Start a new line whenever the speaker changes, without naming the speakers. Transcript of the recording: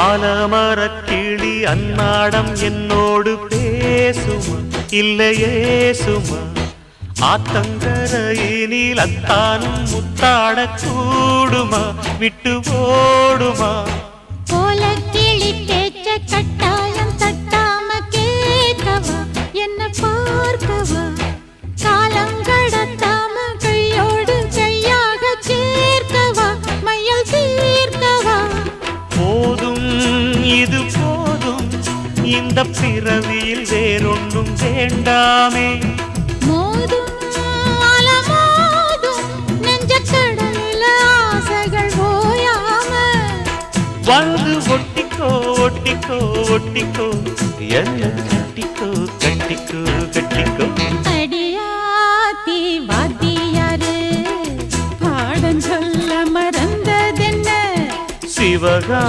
ஆலமரக்கிளி அன்னாடம் என்னோடு பேசுமா இல்லையே சுமா ஆத்தங்கரையினில் அத்தானும் முத்தாட கூடுமா விட்டு ஓடுமா
போல கிளி பேச்ச கட்டாயம் தட்டாம கேட்கவா என்ன பார்க்கவா காலம் கடத்தாம கையோடு கையாக சேர்க்கவா மையல் தீர்க்கவா
போதும் இது போதும் இந்த பிறவியில் வேறொன்றும் வேண்டாமே
மோதும் அலமோதும் நெஞ்ச கடலில் ஆசைகள் ஓயாம
வந்து ஒட்டிக்கோ ஒட்டிக்கோ ஒட்டிக்கோ என்ன கட்டிக்கோ கட்டிக்கோ கட்டிக்கோ
அடியாத்தி வாத்தியாரு பாடம் சொல்ல மறந்ததென்ன
சிவகா